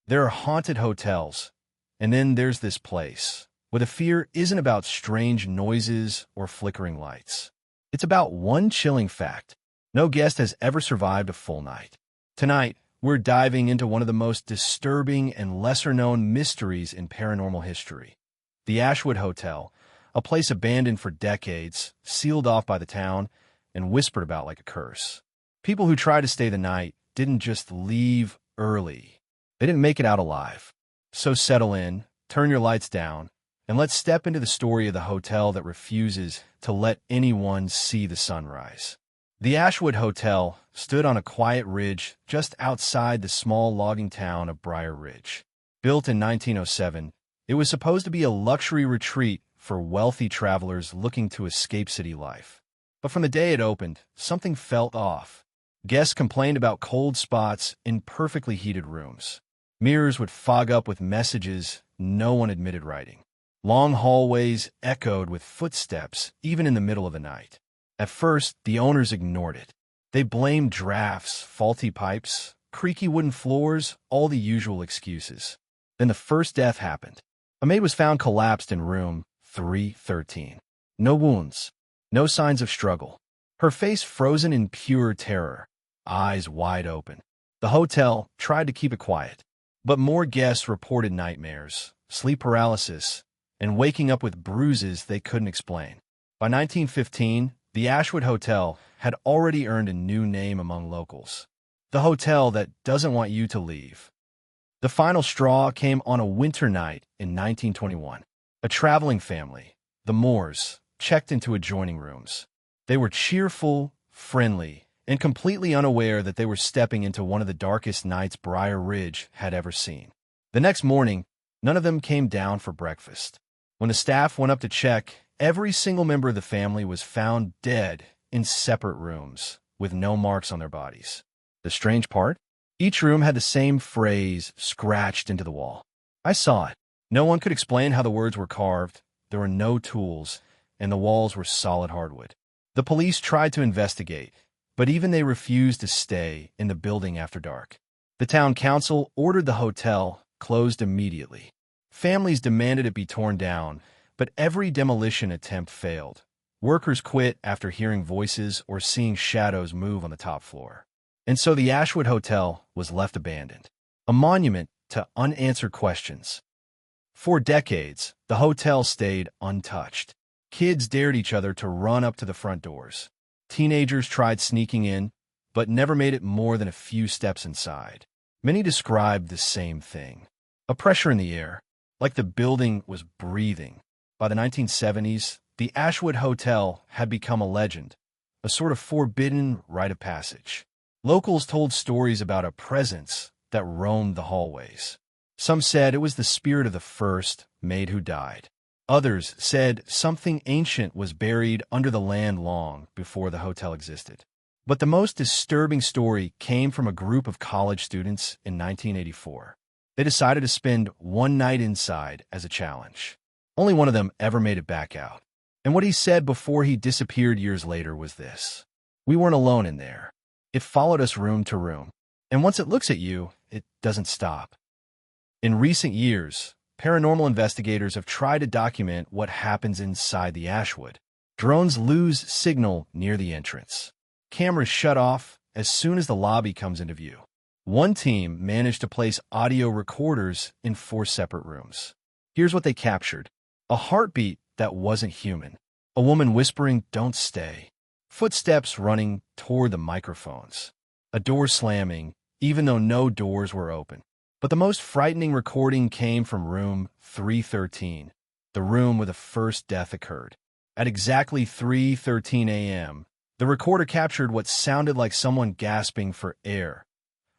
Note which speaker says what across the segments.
Speaker 1: There are haunted hotels, and then there's this place, where the fear isn't about strange noises or flickering lights. It's about one chilling fact. No guest has ever survived a full night. Tonight, we're diving into one of the most disturbing and lesser-known mysteries in paranormal history. The Ashwood Hotel, a place abandoned for decades, sealed off by the town, and whispered about like a curse. People who tried to stay the night didn't just leave early. They didn't make it out alive. So settle in, turn your lights down, and let's step into the story of the hotel that refuses to let anyone see the sunrise. The Ashwood Hotel stood on a quiet ridge just outside the small logging town of Briar Ridge. Built in 1907, it was supposed to be a luxury retreat for wealthy travelers looking to escape city life. But from the day it opened, something felt off. Guests complained about cold spots in perfectly heated rooms. Mirrors would fog up with messages no one admitted writing. Long hallways echoed with footsteps even in the middle of the night. At first, the owners ignored it. They blamed drafts, faulty pipes, creaky wooden floors, all the usual excuses. Then the first death happened. A maid was found collapsed in room 313. No wounds, no signs of struggle. Her face frozen in pure terror, eyes wide open. The hotel tried to keep it quiet, but more guests reported nightmares, sleep paralysis, and waking up with bruises they couldn't explain. By 1915, the Ashwood Hotel had already earned a new name among locals. The hotel that doesn't want you to leave. The final straw came on a winter night in 1921. A traveling family, the Moores, checked into adjoining rooms. They were cheerful, friendly, and completely unaware that they were stepping into one of the darkest nights Briar Ridge had ever seen. The next morning, none of them came down for breakfast. When the staff went up to check, every single member of the family was found dead in separate rooms, with no marks on their bodies. The strange part? Each room had the same phrase scratched into the wall. I saw it. No one could explain how the words were carved, there were no tools, and the walls were solid hardwood. The police tried to investigate, but even they refused to stay in the building after dark. The town council ordered the hotel closed immediately. Families demanded it be torn down, but every demolition attempt failed. Workers quit after hearing voices or seeing shadows move on the top floor. And so the Ashwood Hotel was left abandoned, a monument to unanswered questions. For decades, the hotel stayed untouched. Kids dared each other to run up to the front doors. Teenagers tried sneaking in, but never made it more than a few steps inside. Many described the same thing. A pressure in the air, like the building was breathing. By the 1970s, the Ashwood Hotel had become a legend, a sort of forbidden rite of passage. Locals told stories about a presence that roamed the hallways. Some said it was the spirit of the first maid who died. Others said something ancient was buried under the land long before the hotel existed. But the most disturbing story came from a group of college students in 1984. They decided to spend one night inside as a challenge. Only one of them ever made it back out. And what he said before he disappeared years later was this: "We weren't alone in there. It followed us room to room. And once it looks at you, it doesn't stop." In recent years, paranormal investigators have tried to document what happens inside the Ashwood. Drones lose signal near the entrance. Cameras shut off as soon as the lobby comes into view. One team managed to place audio recorders in 4 separate rooms. Here's what they captured: a heartbeat that wasn't human, a woman whispering, "Don't stay," footsteps running toward the microphones, a door slamming, even though no doors were open. But the most frightening recording came from room 313, the room where the first death occurred. At exactly 3:13 a.m., the recorder captured what sounded like someone gasping for air,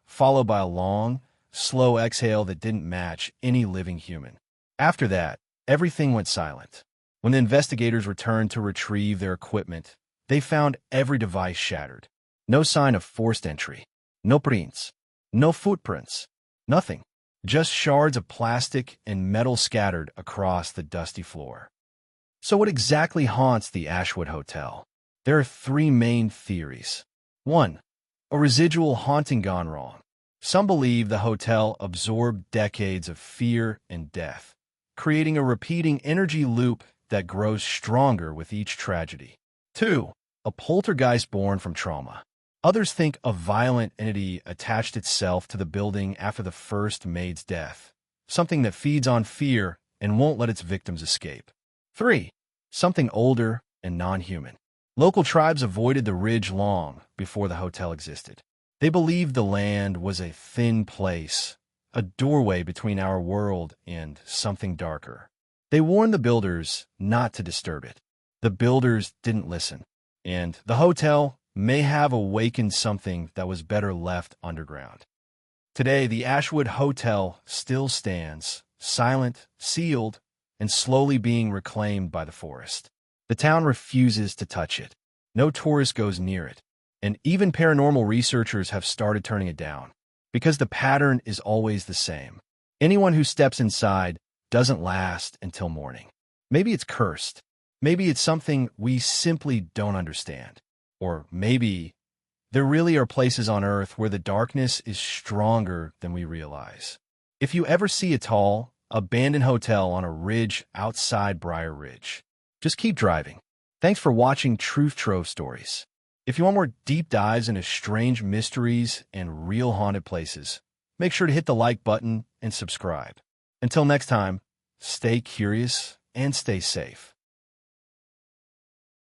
Speaker 1: followed by a long, slow exhale that didn't match any living human. After that, everything went silent. When the investigators returned to retrieve their equipment, they found every device shattered. No sign of forced entry. No prints. No footprints. Nothing. Just shards of plastic and metal scattered across the dusty floor. So what exactly haunts the Ashwood Hotel? There are 3 main theories. 1. A residual haunting gone wrong. Some believe the hotel absorbed decades of fear and death, creating a repeating energy loop that grows stronger with each tragedy. 2. A poltergeist born from trauma. Others think a violent entity attached itself to the building after the first maid's death, something that feeds on fear and won't let its victims escape. 3. Something older and non-human. Local tribes avoided the ridge long before the hotel existed. They believed the land was a thin place, a doorway between our world and something darker. They warned the builders not to disturb it. The builders didn't listen, and the hotel may have awakened something that was better left underground. Today, the Ashwood Hotel still stands, silent, sealed, and slowly being reclaimed by the forest. The town refuses to touch it. No tourist goes near it. And even paranormal researchers have started turning it down, because the pattern is always the same. Anyone who steps inside doesn't last until morning. Maybe it's cursed. Maybe it's something we simply don't understand. Or maybe there really are places on Earth where the darkness is stronger than we realize. If you ever see a tall, abandoned hotel on a ridge outside Briar Ridge, just keep driving. Thanks for watching Truth Trove Stories. If you want more deep dives into strange mysteries and real haunted places, make sure to hit the like button and subscribe. Until next time, stay curious and stay safe.